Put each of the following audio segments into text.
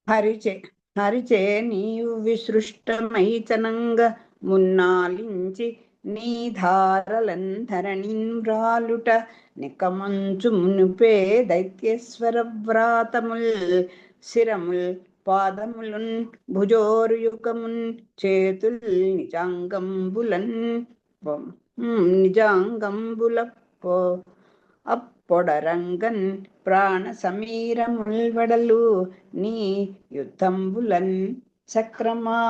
హరిచే హరిచే నీవు విసృష్టమైచనంగ మున్నాలించి నీ ధారలంధరణిన్వ్రాలుట నికమంచు మునుపే దైత్యేశ్వర వ్రాతముల్ శిరముల్ పాదములున్ భుజోరుయుగమున్ చేతుల్ నిజాంగంబుల అప్పొడరంగన్ ప్రాణ సమీరముల్వడలు నీ యుద్ధంబులన్ చక్రమా.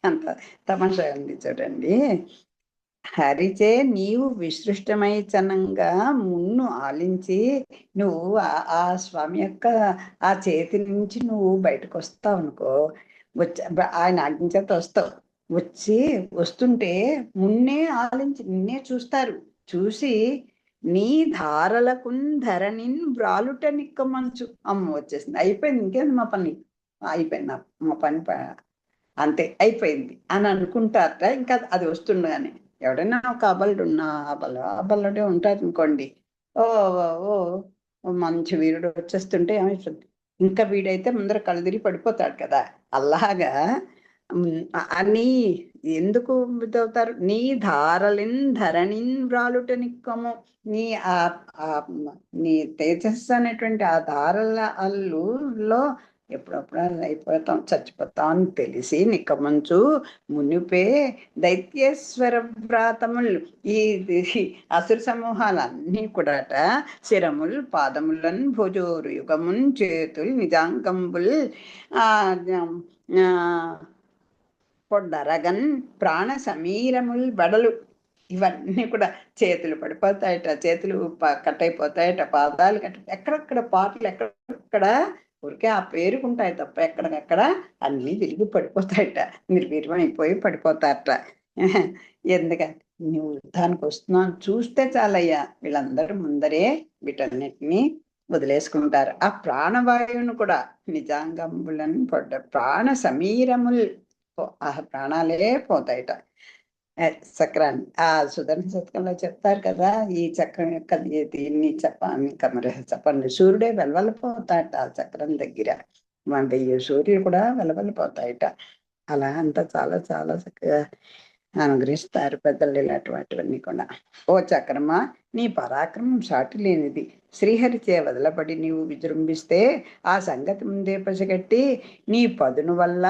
అంత తమాషా ఉంది చూడండి. హరిచే నీవు విసృష్టమై చనంగా మున్ను ఆలించి నువ్వు ఆ స్వామి యొక్క ఆ చేతి నుంచి నువ్వు బయటకు వస్తావు అనుకో, వచ్చి ఆయన ఆజ్ఞచేత వస్తావు. వస్తుంటే మున్నే ఆలించి నిన్నే చూస్తారు. చూసి నీ ధారలకున్ ధరణిన్ వ్రాలుట నిక్కమంచు. అమ్మ వచ్చేసింది, అయిపోయింది, ఇంకేంది మా పని అయిపోయింది, మా పని అంతే అయిపోయింది అని అనుకుంటారట. ఇంకా అది వస్తుండగానే ఎవడైనా ఒక అబలుడు ఉన్న అబలుడే ఉంటారు అనుకోండి, ఓ ఓ మంచి వీరుడు వచ్చేస్తుంటే ఏమవుతుంది, ఇంకా వీడైతే ముందర కళ్ళు తిరిగి పడిపోతాడు కదా. అలాగా అని ఎందుకు ఇదవుతారు? నీ ధారలిన్ ధరణిన్ వ్రాలుట నిక్కము. నీ నీ తేజస్సు అనేటువంటి ఆ ధారల అల్లులో ఎప్పుడప్పుడు అయిపోతాం, చచ్చిపోతాం అని తెలిసి నిక్కమంచు మునిపే దైత్యేశ్వర వ్రాతములు, ఈ అసుర సమూహాలన్నీ కూడాట శిరముల్ పాదములన్ భుజోరు యుగమున్ చేతులు నిజాంగంబుల్ పొడ్డరగన్ ప్రాణ సమీరముల్ బడలు, ఇవన్నీ కూడా చేతులు పడిపోతాయట, చేతులు కట్ అయిపోతాయట, పాదాలు ఎక్కడెక్కడ పాటలు ఎక్కడెక్కడ ఊరికే ఆ పేరుకుంటాయి తప్ప ఎక్కడికక్కడ అన్నీ విరిగి పడిపోతాయట, నిర్వీర్యం అయిపోయి పడిపోతారట. ఎందుకంటే నువ్వు యుద్ధానికి వస్తున్నావు చూస్తే చాలయ్యా, వీళ్ళందరూ ముందరే వీటన్నిటినీ వదిలేసుకుంటారు. ఆ ప్రాణవాయువును కూడా నిజాంగంబులను ప్రాణ సమీరముల్, ఆ ప్రాణాలే పోతాయట. చక్రాన్ని ఆ సుదర్శన శతకంలో చెప్తారు కదా, ఈ చక్రం యొక్క దీన్ని చెప్పండి. సూర్యుడే వెలవెలపోతాయట ఆ చక్రం దగ్గర, 1000 సూర్యులు కూడా వెలవెలపోతాయట. అలా అంతా చాలా చాలా చక్కగా అనుగ్రహిస్తారు పెద్దలు ఇలాంటివన్నీ కూడా. ఓ చక్రమా, నీ పరాక్రమం సాటి లేనిది. శ్రీహరిచే వదలబడి నీవు విజృంభిస్తే ఆ సంగతి ముందే పసిగట్టి నీ పదును వల్ల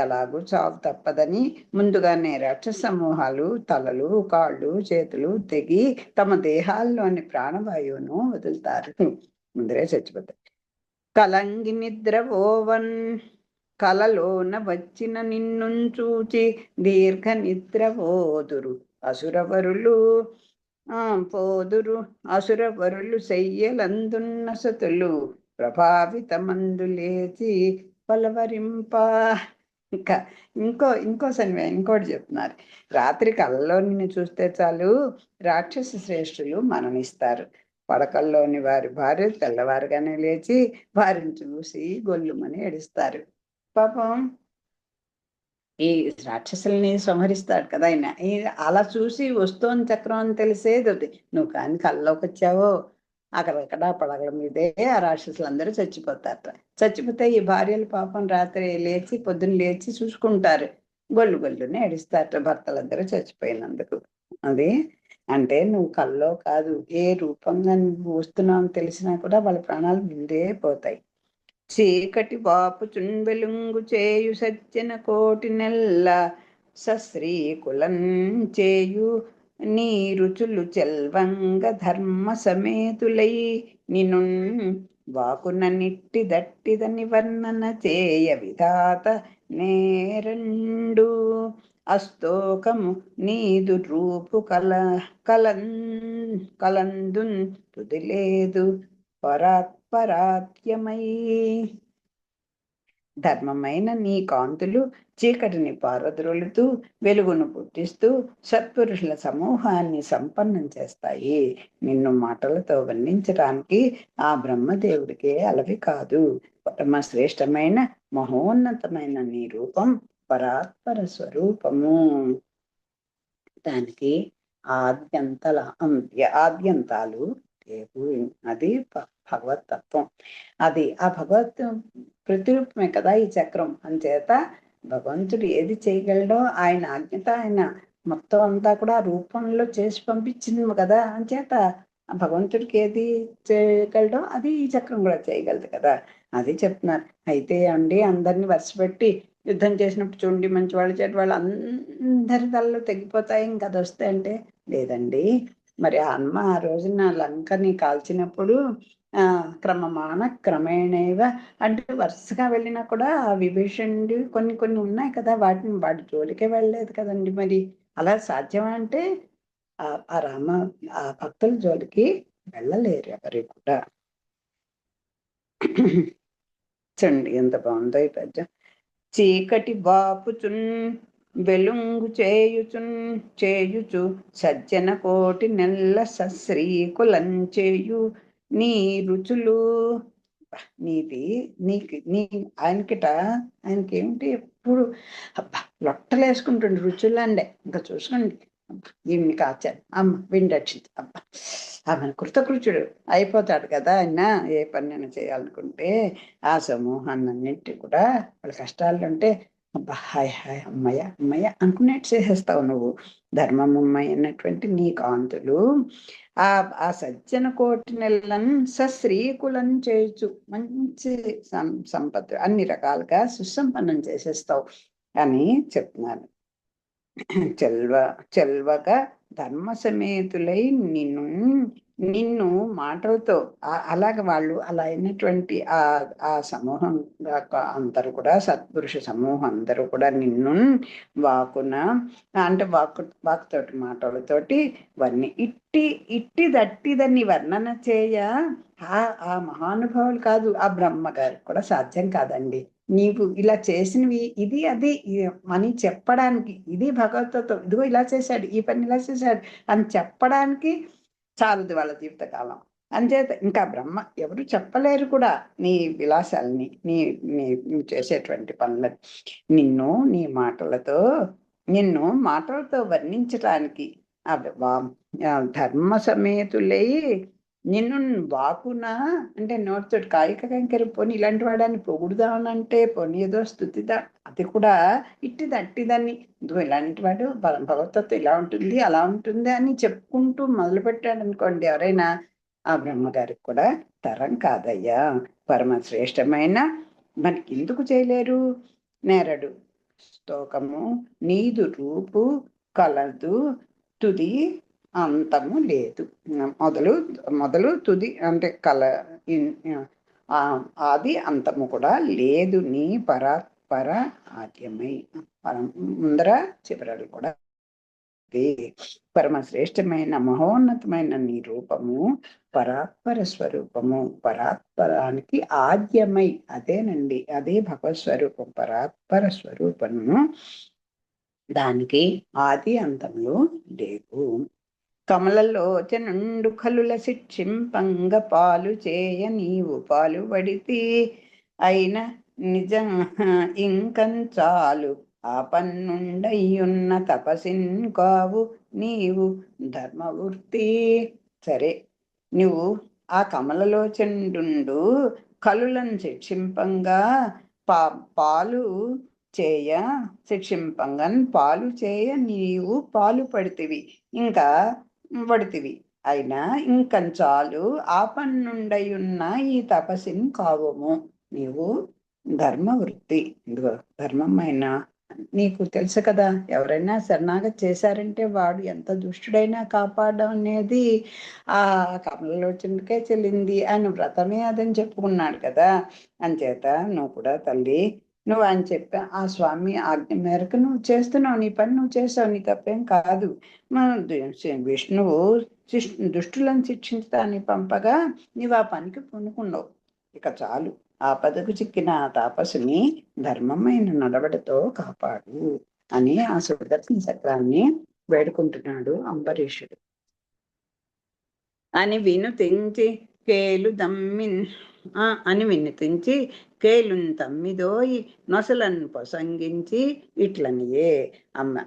ఎలాగూ చావు తప్పదని ముందుగానే రాక్షస సమూహాలు తలలు కాళ్ళు చేతులు తెగి తమ దేహాల్లోని ప్రాణవాయువును వదులుతారు, ముందరే చచ్చిపోతారు. కలంగి నిద్ర ఓవన్ కలలోన వచ్చిన నిన్ను చూచి దీర్ఘ నిద్ర పోదురు అసురవరులు అసురవరులు శయ్యలందున్న సతులు ప్రభావితమందు లేచి పలవరింప. ఇంకో సన్నివేశం ఇంకోటి చెప్తున్నారు. రాత్రి కళ్ళలో నిన్ను చూస్తే చాలు రాక్షస శ్రేష్ఠులు మరణిస్తారు. పడకల్లోని వారి భార్య తెల్లవారుగానే లేచి వారిని చూసి గొల్లుమని ఏడుస్తారు. పాపం ఈ రాక్షసుల్ని సంహరిస్తాడు కదా ఆయన. అలా చూసి వస్తోని చక్రం అని తెలిసేది. నువ్వు కానీ కళ్ళలోకి వచ్చావో అక్కడక్కడ పడగల మీదే ఆ రాక్షసులందరూ చచ్చిపోతారట. చచ్చిపోతే ఈ భార్యలు పాపం రాత్రి లేచి పొద్దున్న లేచి చూసుకుంటారు, గొల్లుని ఏడుస్తారట భర్తలందరూ చచ్చిపోయినందుకు. అది అంటే నువ్వు కల్లో కాదు, ఏ రూపంగా నువ్వు వస్తున్నావు అని తెలిసినా కూడా వాళ్ళ ప్రాణాలు ముందే పోతాయి. చీకటి వాపు చుంబెలుంగు చేయు సజ్జన కోటి నెల్ల సశ్రీకులం చేయు నీ రుచులు చెల్వంగ ధర్మ సమేతులై నిను వాకున నిట్టి దట్టిదని వర్ణన చేయ విధాత నేరండు అస్తోకము నీదు రూపు కలందున్ తుది లేదు పరాత్పరాత్యమై. ధర్మమైన నీ కాంతులు చీకటిని పారద్రోలుతూ వెలుగును పుట్టిస్తూ సత్పురుషుల సమూహాన్ని సంపన్నం చేస్తాయి. నిన్ను మాటలతో వర్ణించడానికి ఆ బ్రహ్మదేవుడికే అలవి కాదు. పరమ శ్రేష్టమైన మహోన్నతమైన నీ రూపం పరాత్పర స్వరూపము. దానికి ఆద్యంతాలు లేవు. అది భగవత్ తత్వం. అది ఆ భగవత్ ప్రతిరూపమే కదా ఈ చక్రం. అంచేత భగవంతుడు ఏది చేయగలడో ఆయన ఆజ్ఞత ఆయన మొత్తం అంతా కూడా రూపంలో చేసి పంపించింది కదా. అంచేత భగవంతుడికి ఏది చేయగలడో అది ఈ చక్రం కూడా చేయగలదు కదా. అది చెప్తున్నారు. అయితే అండి అందరిని వరుసపెట్టి యుద్ధం చేసినప్పుడు చూడండి, మంచి వాళ్ళు చెడు వాళ్ళు అందరి తలలు తెగిపోతాయి ఇంకా అది వస్తే అంటే లేదండి. మరి హనుమ ఆ రోజున లంకని కాల్చినప్పుడు క్రమేణేగా అంటే వరుసగా వెళ్ళినా కూడా విభీషణుడు కొన్ని కొన్ని ఉన్నాయి కదా, వాటి జోలికే వెళ్ళలేదు కదండి. మరి అలా సాధ్యమా అంటే ఆ భక్తుల జోలికి వెళ్ళలేరు ఎవరు కూడా. చూడండి ఎంత బాగుందో ఈ పద్యం. చీకటి బాపుచున్ వెలుంగు చేయుచు సజ్జన కోటి నెల్ల సశ్రీకులంచేయు నీ రుచులు. నీది ఆయనకి ఏమిటి ఎప్పుడు అబ్బా లొట్టలు వేసుకుంటుండే రుచులండే. ఇంకా చూసుకోండి, ఈమెని కాచారు అమ్మ విండక్షింది అబ్బా ఆమెను కృతకృత్యుడు అయిపోతాడు కదా ఆయన. ఏ పని చేయాలనుకుంటే ఆ సమూహాన్నింటి కూడా వాళ్ళ కష్టాలు అంటే అబ్బా హాయ్ హాయ్ అమ్మయ్య అమ్మయ్య అనుకునేట్టు చేసేస్తావు నువ్వు. ధర్మమమ్మయ్య అన్నటువంటి నీ కాంతులు ఆ సజ్జన కోటి నెలను సశ్రీకులం చేయొచ్చు, మంచి సంపద అన్ని రకాలుగా సుసంపన్నం చేసేస్తావు అని చెప్తున్నారు. చెల్వగా ధర్మ సమేతులై నిన్ను మాటలతో అలాగ వాళ్ళు అలా అయినటువంటి ఆ సమూహం అందరూ కూడా సత్పురుష సమూహం అందరూ కూడా నిన్ను వాకున అంటే వాకుతోటి మాటలతోటి ఇట్టి దట్టిదని వర్ణన చేయ ఆ మహానుభావులు కాదు, ఆ బ్రహ్మగారికి కూడా సాధ్యం కాదండి. నీవు ఇలా చేసినవి ఇది అది అని చెప్పడానికి, ఇది భగవద్గీత ఇదిగో ఇలా చేశాడు, ఈ పని ఇలా చేశాడు అని చెప్పడానికి చాలదు వాళ్ళ జీవితకాలం. అంచేత ఇంకా బ్రహ్మ ఎవరు చెప్పలేరు కూడా నీ విలాసాలని, నీ చేసేటువంటి పనులని. నిన్ను మాటలతో వర్ణించటానికి ధర్మ సమేతులై నిన్ను వాకున అంటే నోటితోటి కాయిక కంకర పోని ఇలాంటి వాడాన్ని పొగుడుదామనంటే పోనీ ఏదో స్థుతిదా అది కూడా అట్టిదాన్ని ఇలాంటి వాడు భగవద్గీత ఇలా ఉంటుంది అలా ఉంటుంది అని చెప్పుకుంటూ మొదలుపెట్టాడు అనుకోండి ఎవరైనా, ఆ బ్రహ్మగారికి కూడా తరం కాదయ్యా. పరమ శ్రేష్టమైన మనకి ఎందుకు చేయలేరు? నేరడు స్తోకము నీదు రూపు కలదు తుది అంతము లేదు. మొదలు తుది అంటే ఆది అంతము కూడా లేదు నీ పరాత్పర ఆద్యమై. ముందర చివరలు కూడా పరమ శ్రేష్టమైన మహోన్నతమైన నీ రూపము పరాత్పర స్వరూపము. పరాత్పరానికి ఆద్యమై అదేనండి, అదే భగవత్ స్వరూపం. పరాత్పర స్వరూపము దానికి ఆది అంతములు లేవు. కమలలోచనుండు కలుల శిక్షింపంగ పాలు చేయ నీవు పాలు పడితి అయిన నిజం ఇంకంచాలు ఆ పన్నుండయ్యున్న తపసిన్ కావు నీవు ధర్మవృత్తి. సరే, నువ్వు ఆ కమలలోచనుండు కలులను శిక్షింపంగా పాలు చేయ శిక్షింపంగన్ పాలు చేయ నీవు పాలు పడితివి ఇంకా పడితివి అయినా ఇంకంచాలు ఆపన్నుండయున్న ఈ తపస్సుని కావము నీవు ధర్మవృత్తి. ఇదిగో ధర్మమైన నీకు తెలుసు కదా, ఎవరైనా శరణాగతి చేశారంటే వాడు ఎంత దుష్టుడైనా కాపాడడం అనేది ఆ కమలలోచనకే చెల్లింది. ఆయన వ్రతమే అదని చెప్పుకున్నాడు కదా. అంచేత నువ్వు కూడా తల్లి, నువ్వు అని చెప్పా ఆ స్వామి ఆజ్ఞ మేరకు నువ్వు చేస్తున్నావు, నీ పని నువ్వు చేస్తావు, నీ తప్పేం కాదు. విష్ణువు దుష్టులను శిక్షించడానికి పంపగా నీవు ఆ పనికి పూనుకున్నావు. ఇక చాలు, ఆపదకు చిక్కిన ఆ తాపసుని ధర్మమైన నడవడితో కాపాడు అని ఆ సుదర్శన చక్రాన్ని వేడుకుంటున్నాడు అంబరీషుడు. అని వినుతించి కేలు దమ్మిన్ అని విన్నతించి కేలున్ తమ్మిదోయి నొసలను ప్రసంగించి ఇట్లనియే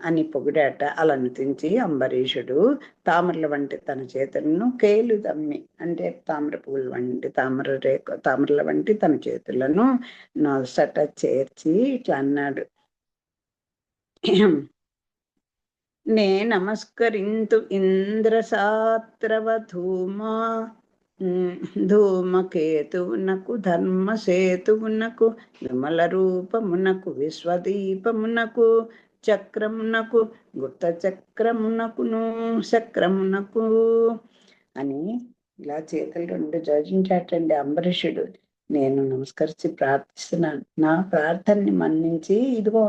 అని పొగిడాట. అలా నుతించి అంబరీషుడు తామరల వంటి తన చేతులను కేలు దమ్మి అంటే తామర పువ్వుల వంటి తామరల వంటి తన చేతులను నొసట చేర్చి ఇట్లా అన్నాడు. నే నమస్కరింతు ఇంద్రసాత్రవధూమా ధూమకేతువునకు ధర్మసేతువునకు విమల రూపమునకు విశ్వదీపమునకు చక్రమునకు గుప్త చక్రమునకు అని ఇలా చేతులు రెండు జోడించాటండి అంబరీషుడు. నేను నమస్కరించి ప్రార్థిస్తున్నాను, నా ప్రార్థనని మన్నించి ఇదిగో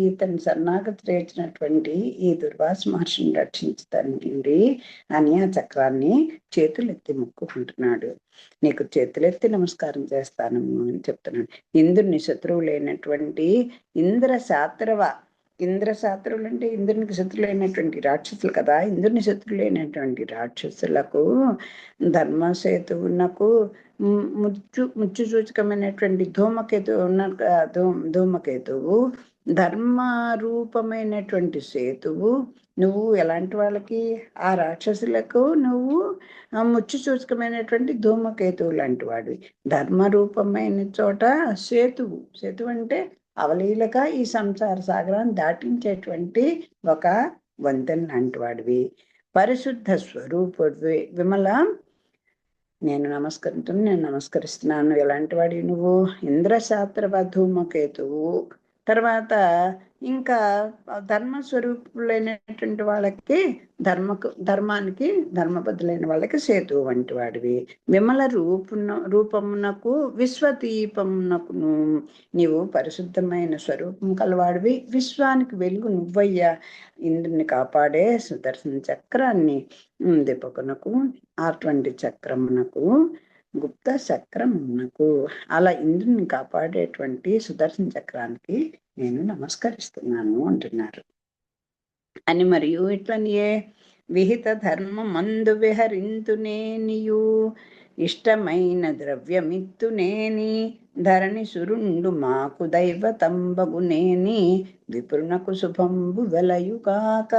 ఇతని శరణాగతి రేచినటువంటి ఈ దుర్వాస మహర్షిని రక్షించుతండి అని ఆ చక్రాన్ని చేతులెత్తి మొక్కుకుంటున్నాడు. నీకు చేతులెత్తి నమస్కారం చేస్తాను అని చెప్తున్నాడు. ఇంద్రుని శత్రువులైనటువంటి ఇంద్రశాత్రువులు అంటే ఇంద్రునికి శత్రులైనటువంటి రాక్షసులు కదా. ఇంద్రుని శత్రులైనటువంటి రాక్షసులకు ధర్మసేతువునకు ముచ్చు సూచకమైనటువంటి ధూమకేతువు ధర్మ రూపమైనటువంటి సేతువు. నువ్వు ఎలాంటి వాళ్ళకి? ఆ రాక్షసులకు నువ్వు ముచ్చు సూచకమైనటువంటి ధూమకేతువు లాంటి వాడివి. ధర్మ రూపమైన చోట సేతువు అంటే అవలీలగా ఈ సంసార సాగరాన్ని దాటించేటువంటి ఒక వంతెన లాంటి వాడివి. పరిశుద్ధ స్వరూపుడివి విమల. నేను నమస్కరిస్తున్నాను. ఎలాంటి వాడివి నువ్వు? ఇంద్రశాస్త్ర ధూమకేతువు. తర్వాత ఇంకా ధర్మస్వరూపులైనటువంటి వాళ్ళకి ధర్మానికి ధర్మబద్ధులైన వాళ్ళకి సేతువు వంటి వాడివి. విమల రూపమునకు విశ్వదీపమునకును నీవు పరిశుద్ధమైన స్వరూపం కలవాడివి. విశ్వానికి వెలుగు నువ్వయ్యా. ఇంద్రుని కాపాడే సుదర్శన చక్రాన్ని దీపకునకు అటువంటి చక్రమునకు గుప్త చక్రమునకు అలా ఇంద్రుని కాపాడేటువంటి సుదర్శన చక్రానికి నేను నమస్కరిస్తున్నాను అంటున్నారు. అని మరియు ఇట్లనియే విహిత ధర్మమందు విహరింతునేనియు ఇష్టమైన ద్రవ్యమిత్తునేని ధరణి సురుండు మాకు దైవతంబగునేని విపురునకు శుభంబు వెలయుగాక.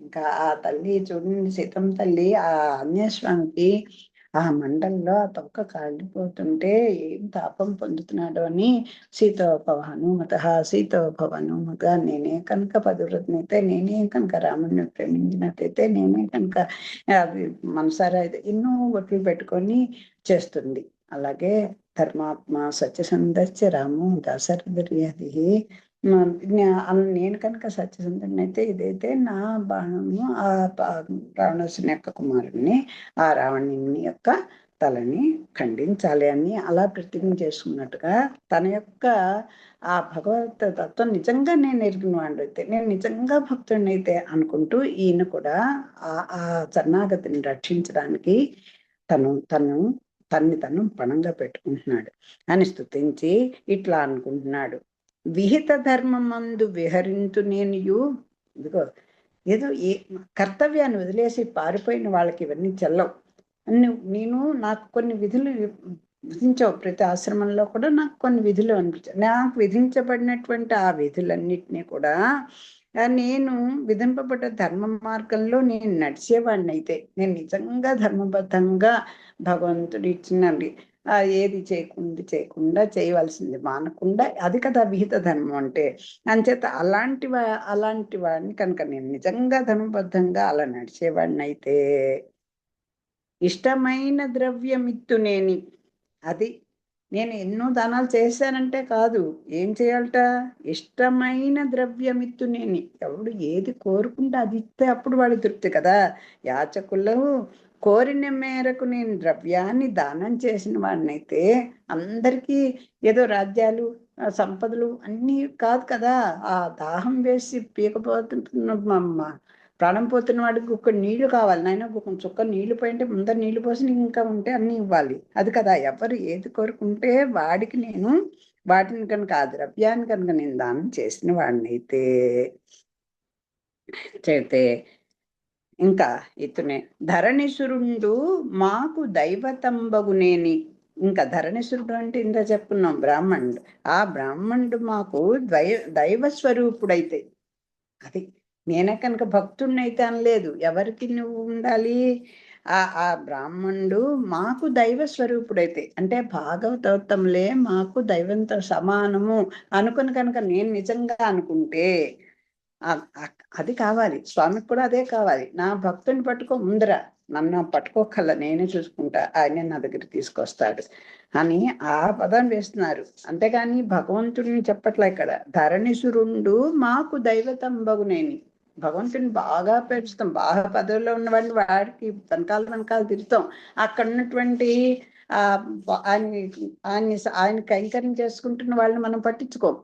ఇంకా ఆ తల్లి చూడండి, సీతం తల్లి ఆ ఆంజనేయస్వామికి ఆ మంటల్లో ఆ తొక్క కాలిపోతుంటే ఏం తాపం పొందుతున్నాడు అని సీతోభవ హనుమత నేనే కనుక పతివ్రతనైతే, నేనే కనుక రాముడిని ప్రేమించినట్టయితే, నేనే కనుక మనసారా ఎన్నో బొట్లు పెట్టుకొని చేస్తుంది. అలాగే ధర్మాత్మ సత్యసంధస్య రాము దాశరథి. నేను కనుక సత్యసంధుడిని అయితే ఇదైతే నా బాణము ఆ రావణాసుని యొక్క కుమారుడిని ఆ రావణుని యొక్క తలని ఖండించాలి అని అలా ప్రతిజ్ఞ చేసుకున్నట్టుగా తన యొక్క ఆ భగవత్ తత్వం నిజంగా నేను ఎరిగిన వాడు అయితే, నేను నిజంగా భక్తుడిని అయితే అనుకుంటూ ఈయన కూడా ఆ శరణాగతిని రక్షించడానికి తను పణంగా పెట్టుకుంటున్నాడు అని స్తుతించి ఇట్లా అనుకుంటున్నాడు. విహిత ధర్మమందు విహరింతు నేనియు. ఇదిగో ఏదో కర్తవ్యాన్ని వదిలేసి పారిపోయిన వాళ్ళకి ఇవన్నీ చెల్లవు. నేను నాకు కొన్ని విధులు విధించావు. ప్రతి ఆశ్రమంలో కూడా నాకు కొన్ని విధులు అనిపించావు. నాకు విధించబడినటువంటి ఆ విధులన్నిటినీ కూడా నేను విధింపబడ్డ ధర్మ మార్గంలో నేను నడిచేవాడిని అయితే, నేను నిజంగా ధర్మబద్ధంగా భగవంతుడు ఇచ్చినది ఏది చేయకుండా చేయవలసింది మానకుండా, అది కదా విహిత ధర్మం అంటే. అంచేత అలాంటి వాడిని కనుక నేను నిజంగా ధర్మబద్ధంగా అలా నడిచేవాడిని అయితే ఇష్టమైన ద్రవ్యమిత్తునేని. అది నేను ఎన్నో దానాలు చేశానంటే కాదు, ఏం చేయాలట? ఇష్టమైన ద్రవ్యమిత్తునేని. ఎవడు ఏది కోరుకుంటే అది ఇస్తే అప్పుడు వాడి తృప్తి కదా. యాచకులు కోరిన మేరకు నేను ద్రవ్యాన్ని దానం చేసిన వాడినైతే అందరికీ ఏదో రాజ్యాలు సంపదలు అన్నీ కాదు కదా. ఆ దాహం వేసి పీకపోతున్న ప్రాణం పోతున్న వాడికి ఒక నీళ్లు కావాలి, నాయన ఒక చుక్క నీళ్లు పోయింటే ముందర నీళ్లు పోసి ఇంకా ఉంటే అన్ని ఇవ్వాలి. అది కదా, ఎవరు ఏది కోరుకుంటే వాడికి నేను వాటిని కనుక ఆ ద్రవ్యాన్ని కనుక నేను దానం చేసిన వాడినైతే చేస్తే ఇంకా ఇతనే ధరణిసురుండు మాకు దైవతంబగునేని. ఇంకా ధరణిసురుడు అంటే ఇంత చెప్పుకున్నాం బ్రాహ్మణుడు. ఆ బ్రాహ్మణుడు మాకు దైవ స్వరూపుడైతే, అది నేనే కనుక భక్తుడినైతే అనలేదు. ఎవరికి నువ్వు ఉండాలి? ఆ బ్రాహ్మణుడు మాకు దైవ స్వరూపుడైతే, అంటే భాగవతోత్తములే మాకు దైవంతో సమానము అనుకుని కనుక నేను నిజంగా అనుకుంటే అది కావాలి. స్వామికి కూడా అదే కావాలి. నా భక్తుని పట్టుకో ముందర, నన్ను పట్టుకోకల్లా నేనే చూసుకుంటా, ఆయనే నా దగ్గర తీసుకొస్తాడు అని ఆ పదం వేస్తున్నారు. అంతేగాని భగవంతుడిని చెప్పట్లే ఇక్కడ. ధరణిసురుండు మాకు దైవతంబగునేని. భగవంతుని బాగా పెంచుతాం, బాగా పదవిలో ఉన్న వాడిని వాడికి వెనకాల తిరుగుతాం. అక్కడ ఉన్నటువంటి ఆయన కైంకర్యం చేసుకుంటున్న వాళ్ళని మనం పట్టించుకోం.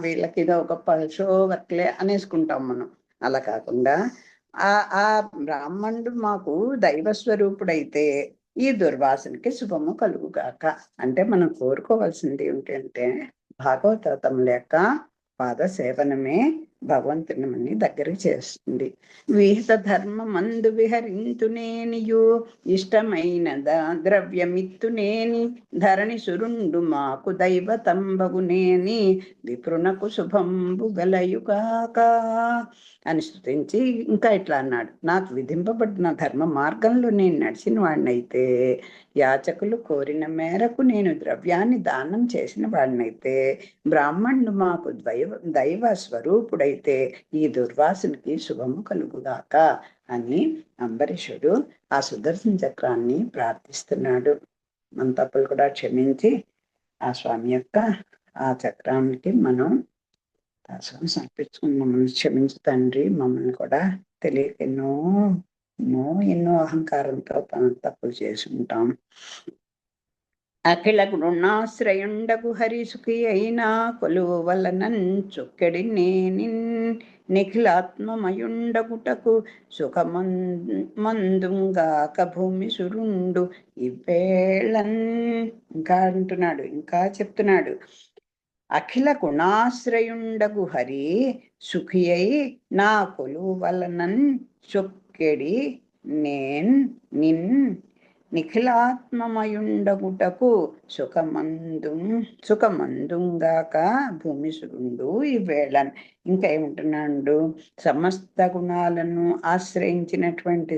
వీళ్ళకి ఇదో గొప్ప షో వర్క్లే అనేసుకుంటాం మనం. అలా కాకుండా ఆ బ్రాహ్మణుడు మాకు దైవస్వరూపుడైతే ఈ దుర్వాసనకి శుభము కలుగుగాక. అంటే మనం కోరుకోవాల్సింది ఏమిటంటే భాగవతం లేక పాద సేవనమే భగవంతుని దగ్గరికి చేస్తుంది. విహిత ధర్మమందు విహరింతునేనియు ఇష్టమైన ద్రవ్యమిత్తునేని ధరణి సురుండు మాకు దైవతంబగునేని విప్రునకు శుభంబు గలయుగాక అని స్తుతించి ఇంకా ఇట్లా అన్నాడు. నాకు విధింపబడిన ధర్మ మార్గంలో నేను నడిచిన వాడినైతే, యాచకులు కోరిన మేరకు నేను ద్రవ్యాన్ని దానం చేసిన వాడినైతే, బ్రాహ్మణుడు మాకు దైవ స్వరూపుడైతే ఈ దుర్వాసునికి శుభము కలుగుగాక అని అంబరీషుడు ఆ సుదర్శన చక్రాన్ని ప్రార్థిస్తున్నాడు. మన తప్పులు కూడా క్షమించి ఆ స్వామి యొక్క ఆ చక్రానికి మనం దాసం సమర్పించుకుని మమ్మల్ని క్షమించు తండ్రి. మమ్మల్ని కూడా తెలియక ఎన్నో అహంకారంతో తప్పులు చేసి ఉంటాం. అఖిల గుణాశ్రయుండగు హరిసుఖి అయినా కొలువు వలనన్ చుక్కెడి నేని నిఖిలాత్మమయుండగుటకు సుఖమందుంగాక భూమి సురుండు ఇవేళన్. ఇంకా అంటున్నాడు, ఇంకా చెప్తున్నాడు. అఖిల గుణాశ్రయుండగు హరి సుఖి అయి నా కొలువు వలనన్ చొక్కెడి నిన్ నిఖిలాత్మమయుండగుటకు సుఖమందుంగాక భూమి సురుండు ఈవేళన్. ఇంకా ఏమంటున్నాడు? సమస్త గుణాలను ఆశ్రయించినటువంటి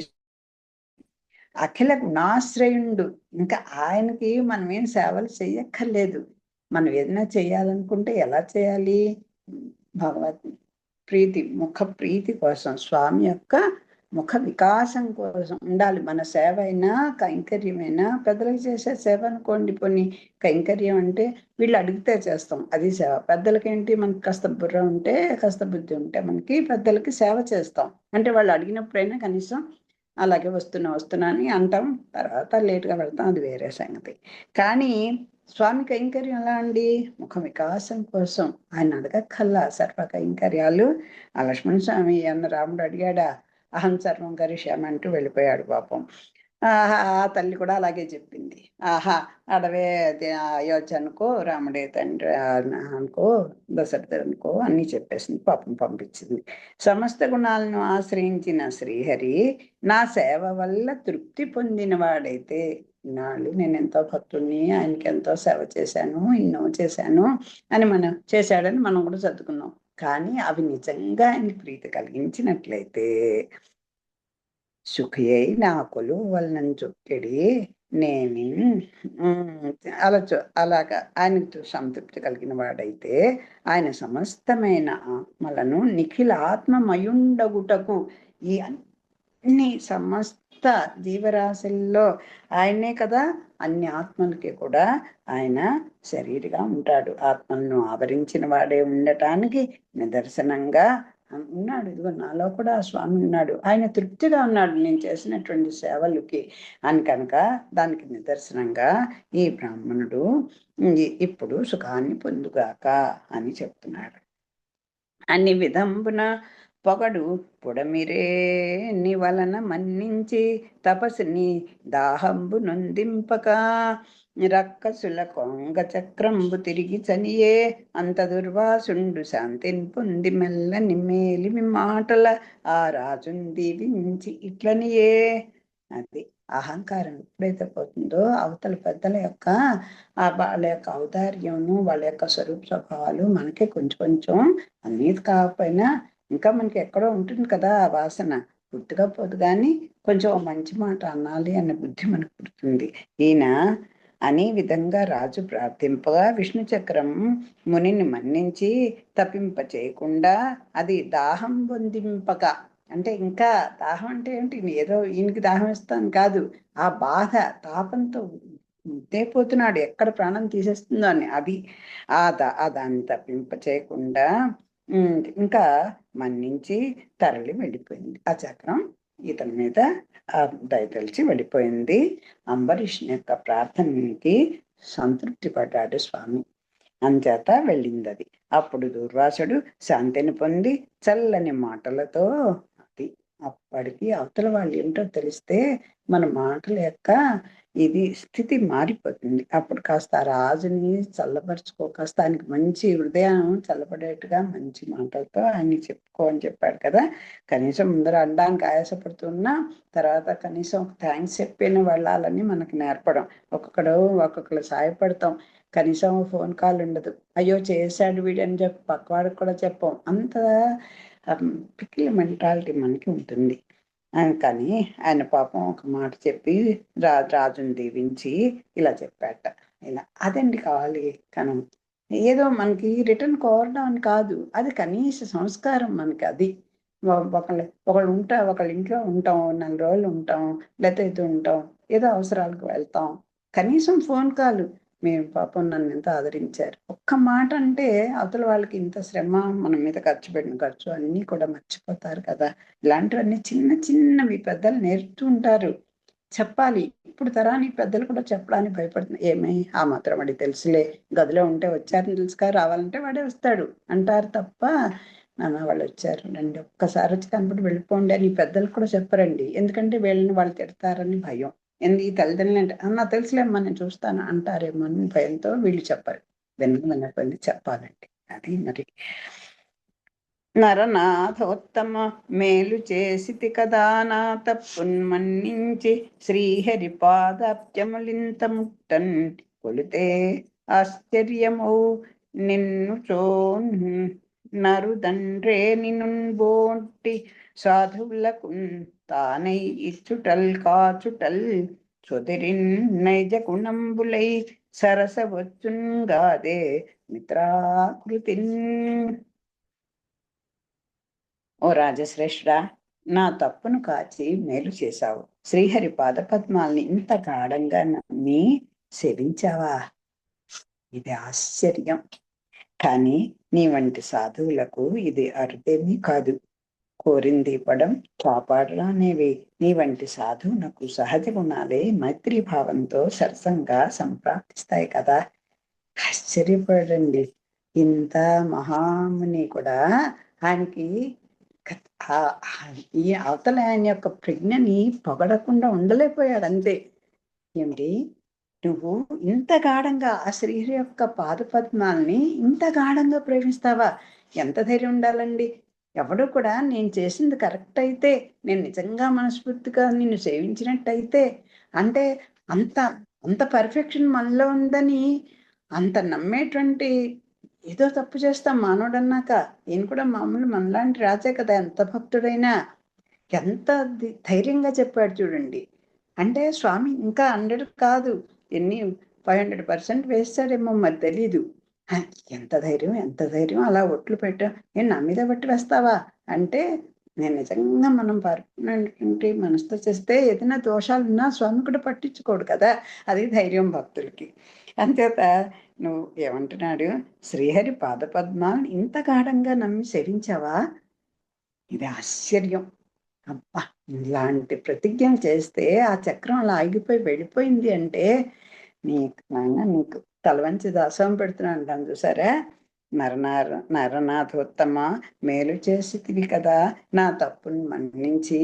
అఖిల గుణాశ్రయుండు. ఇంకా ఆయనకి మనం ఏం సేవలు చెయ్యక్కర్లేదు. మనం ఏదైనా చేయాలనుకుంటే ఎలా చేయాలి? భగవత్ ప్రీతి, ముఖ ప్రీతి కోసం, స్వామి యొక్క ముఖ వికాసం కోసం ఉండాలి మన సేవ. అయినా కైంకర్యమైనా, పెద్దలకు చేసే సేవ అనుకోండి. కొన్ని కైంకర్యం అంటే వీళ్ళు అడిగితే చేస్తాం, అది సేవ. పెద్దలకేంటి, మనకి కాస్త బుర్ర ఉంటే, కాస్త బుద్ధి ఉంటే మనకి పెద్దలకి సేవ చేస్తాం. అంటే వాళ్ళు అడిగినప్పుడైనా కనీసం అలాగే వస్తున్నా అని అంటాం. తర్వాత లేటుగా వెళ్తాం, అది వేరే సంగతి. కానీ స్వామి కైంకర్యం ఎలా అండి? ముఖ వికాసం కోసం ఆయన అడగక్కల్లా సర్వ కైంకర్యాలు. ఆ లక్ష్మణ స్వామి అన్న రాముడు అడిగాడా? అహం సర్వం కరిష్యామంటూ వెళ్ళిపోయాడు పాపం. ఆ తల్లి కూడా అలాగే చెప్పింది. అడవే అయోధ్య అనుకో, రాముడే తండ్రి అనుకో, దశరథుడు అనుకో అన్నీ చెప్పేసింది. పాపం పంపించింది. సమస్త గుణాలను ఆశ్రయించిన శ్రీహరి నా సేవ వల్ల తృప్తి పొందిన వాడైతే, ఇన్నాళ్ళు నేను ఎంతో భక్తుడిని, ఆయనకి ఎంతో సేవ చేశాను, ఎన్నో చేశాను అని మనం చేశాడని మనం కూడా చదువుకున్నాం. కానీ అవి నిజంగా ఆయనకి ప్రీతి కలిగించినట్లయితే, సుఖి అయి నా కొలువు వలన చొక్కెడి నేమి అలాగా ఆయనతో సంతృప్తి కలిగిన వాడైతే, ఆయన సమస్తమైన ఆత్మలను నిఖిల ఆత్మమయుండగుటకు, ఈ అన్ని సమస్త జీవరాశుల్లో ఆయనే కదా అన్ని ఆత్మలకి కూడా ఆయన శరీరంగా ఉంటాడు. ఆత్మలను ఆవరించిన వాడే ఉండటానికి నిదర్శనంగా ఉన్నాడు. ఇదిగో నాలో కూడా ఆ స్వామి ఉన్నాడు, ఆయన తృప్తిగా ఉన్నాడు నేను చేసినటువంటి సేవలకి అని. కనుక దానికి నిదర్శనంగా ఈ బ్రాహ్మణుడు ఇప్పుడు సుఖాన్ని పొందుగాక అని చెప్తున్నాడు. అన్ని విధంబున పొగడు పొడమిరే ని వలన మన్నించి తపస్సుని దాహంబు నొందింపక రక్కసుల కొంగ చక్రంబు తిరిగి చనియే అంత దుర్వాసుండు శాంతిని పొంది మెల్ల నిమ్మేలిమి మాటల ఆ రాజుని దీవించి ఇట్లనియే. అది అహంకారం ఎప్పుడైతే పోతుందో అవతల పెద్దల యొక్క వాళ్ళ యొక్క ఔదార్యము, వాళ్ళ యొక్క స్వరూప స్వభావాలు మనకే కొంచెం కొంచెం అన్నీ కాకపోయినా ఇంకా మనకి ఎక్కడో ఉంటుంది కదా ఆ వాసన, గుర్తుగా పోదు కానీ కొంచెం మంచి మాట అనాలి అనే బుద్ధి మనకు పుడుతుంది. ఈయన అనే విధంగా రాజు ప్రార్థింపగా విష్ణు చక్రం మునిని మన్నించి తప్పింప చేయకుండా అది దాహం పొందింపగా, అంటే ఇంకా దాహం అంటే ఏంటి, ఏదో ఈయనకి దాహం ఇస్తాను కాదు, ఆ బాధ తాపంతో పోతున్నాడు ఎక్కడ ప్రాణం తీసేస్తుందో అని, అది దాన్ని తప్పింప చేయకుండా ఇంకా మన్నించి తరలి వెళ్ళిపోయింది. ఆ చక్రం ఇతని మీద దయతలిచి వెళ్ళిపోయింది. అంబరీషుని యొక్క ప్రార్థనకి సంతృప్తి పడ్డాడు స్వామి, అంచేత వెళ్ళింది అది. అప్పుడు దుర్వాసుడు శాంతిని పొంది చల్లని మాటలతో, అది అప్పటికి అవతల వాళ్ళు ఏమిటో తెలిస్తే మన మాటల యొక్క ఇది స్థితి మారిపోతుంది. అప్పుడు కాస్త రాజుని చల్లపరుచుకో, కాస్త ఆయనకి మంచి హృదయం చల్లబడేట్టుగా మంచి మాటలతో ఆయన్ని చెప్పుకో అని చెప్పాడు కదా. కనీసం ముందర అనడానికి ఆయాసపడుతున్నా తర్వాత కనీసం ఒక థ్యాంక్స్ చెప్పిన వెళ్ళాలని మనకు నేర్పడం. ఒక్కొక్కరు సాయపడతాం, కనీసం ఫోన్ కాల్ ఉండదు, అయ్యో చేశాడు వీడని చెప్పి పక్కవాడికి కూడా చెప్పాం, అంత పికిల్ మెంటాలిటీ మనకి ఉంటుంది. కానీ ఆయన పాపం ఒక మాట చెప్పి రాజుని దీవించి ఇలా చెప్పాట. ఇలా అదండి కావాలి కనం. ఏదో మనకి రిటర్న్ కోరడం అని కాదు, అది కనీస సంస్కారం మనకి. అది ఒకళ్ళ ఇంట్లో ఉంటాం, 4 రోజులు ఉంటాం, లేకపోతే ఇది ఉంటాం, ఏదో అవసరాలకు వెళ్తాం, కనీసం ఫోన్ కాల్, మేము పాపం నన్ను ఎంత ఆదరించారు, ఒక్క మాట అంటే అవతల వాళ్ళకి ఇంత శ్రమ మన మీద ఖర్చు పెట్టిన ఖర్చు అన్నీ కూడా మర్చిపోతారు కదా. ఇలాంటివన్నీ చిన్న చిన్నవి పెద్దలు నేర్పుతూ ఉంటారు, చెప్పాలి. ఇప్పుడు తరానికి పెద్దలు కూడా చెప్పడానికి భయపడుతుంది. ఏమై ఆ మాత్రం వాడికి తెలుసులే, గదిలో ఉంటే వచ్చారని తెలుసుగా, రావాలంటే వాడే వస్తాడు అంటారు తప్ప, నాన్న వాళ్ళు వచ్చారు రండి ఒక్కసారి వచ్చి కనపడి వెళ్ళిపోండి అని పెద్దలు కూడా చెప్పరండి. ఎందుకంటే వీళ్ళని వాళ్ళు తిడతారని భయం. ఈ తల్లిదండ్రులు అంటే నాకు తెలుసులేమ్మా నేను చూస్తాను అంటారేమో అని భయంతో వీళ్ళు చెప్పరు. వెనుక చెప్పాలండి. అది మరి నరనాథోత్తమ మేలు చేసితి కదా నా తప్పున్మన్నించి శ్రీహరి పాదాబ్జములింత ముట్టన్ కొలితే ఆశ్చర్యమౌ నిన్ను చో నరుదండ్రే నినుబోటి సాధువులకు తానై ఇచ్చుటల్ కాచుటల్ చొదిరిన్ నైజ గుణంబులై సరసవచ్చున్గాదే మిత్రాకృతిన్. ఓ రాజశ్రేష్ఠుడా, నా తప్పును కాచి మేలు చేశావు. శ్రీహరి పాదపద్మాల్ని ఇంత గాఢంగా నమ్మి సేవించావా? ఇది ఆశ్చర్యం. కానీ నీ వంటి సాధువులకు ఇది అరుదేమీ కాదు. కోరింది ఇవ్వడం, కాపాడడం అనేవి నీ వంటి సాధువునకు సహజ గుణాలే మైత్రీ భావంతో సరసంగా సంప్రాప్తిస్తాయి కదా. ఆశ్చర్యపడండి, ఇంత మహాముని కూడా ఆయనకి ఈ అవతల ఆయన యొక్క ప్రజ్ఞని పొగడకుండా ఉండలేకపోయాడు అంతే. ఏమిటి, నువ్వు ఇంత గాఢంగా ఆ శ్రీహరి యొక్క పాదపద్మాల్ని ఇంత గాఢంగా ప్రేమిస్తావా? ఎంత ధైర్యం ఉండాలండి. ఎవడు కూడా నేను చేసింది కరెక్ట్ అయితే, నేను నిజంగా మనస్ఫూర్తిగా నిన్ను సేవించినట్టయితే, అంటే అంత అంత పర్ఫెక్షన్ మనలో ఉందని అంత నమ్మేటువంటి, ఏదో తప్పు చేస్తాం మానవుడు అన్నాక, ఈయన కూడా మామూలు మనలాంటి రాజే కదా, ఎంత భక్తుడైనా ఎంత ధైర్యంగా చెప్పాడు చూడండి. అంటే స్వామి ఇంకా 100 కాదు, ఎన్ని 500% వేస్తాడేమో మరి తెలీదు. ఎంత ధైర్యం, ఎంత ధైర్యం, అలా ఒట్లు పెట్టా, నేను నా మీద బట్టి వేస్తావా అంటే, నేను నిజంగా మనం పర్ఫెక్ట్ మనసుతో చేస్తే ఏదైనా దోషాలున్నా స్వామి కూడా పట్టించుకోడు కదా. అది ధైర్యం భక్తులకి. అంచేత నువ్వు ఏమంటున్నాడు, శ్రీహరి పాదపద్మాలను ఇంత గాఢంగా నమ్మి సేవించావా? ఇది ఆశ్చర్యం. అబ్బా, ఇలాంటి ప్రతిజ్ఞలు చేస్తే ఆ చక్రం అలా ఆగిపోయి వెళ్ళిపోయింది అంటే, నీకు నాన్న నీకు తలవంచి దాసం పెడుతున్నాను చూసారా, నరనాథోత్తమ, మేలు చేసితివి కదా, నా తప్పును మన్నించి.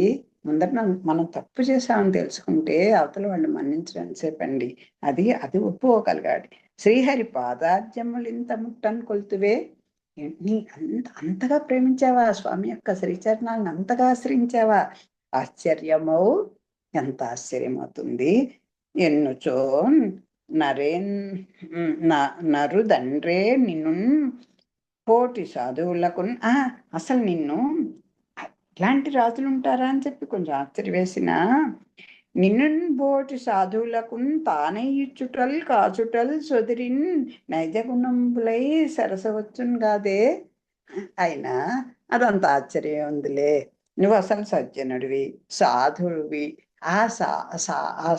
ముందర మనం తప్పు చేసామని తెలుసుకుంటే అవతల వాళ్ళు మన్నించడం సేపండి. అది అది ఒప్పుకోగలిగాడు. శ్రీహరి పాదార్జములు ఇంత ముట్టను కొలుతువే. నీ అంతగా ప్రేమించావా స్వామి యొక్క శ్రీచరణాలను, అంతగా ఆశ్రయించావా? ఆశ్చర్యమో, ఎంత ఆశ్చర్యమవుతుంది. ఎన్నుచో నరేన్ నరుదండ్రే నిన్ను కోటి సాధువులకు, అసలు నిన్ను ఇట్లాంటి రాజులు ఉంటారా అని చెప్పి కొంచెం ఆశ్చర్య వేసిన, నిన్ను బోటి సాధువులకు తానే ఇచ్చుటల్ కాచుటల్ సొదిరిన్ నైజ గుణంబులై సరసవచ్చును కాదే. అయినా అదంత ఆశ్చర్యం ఉందిలే. నువ్వు అసలు సజ్జనుడివి, సాధుడివి. ఆ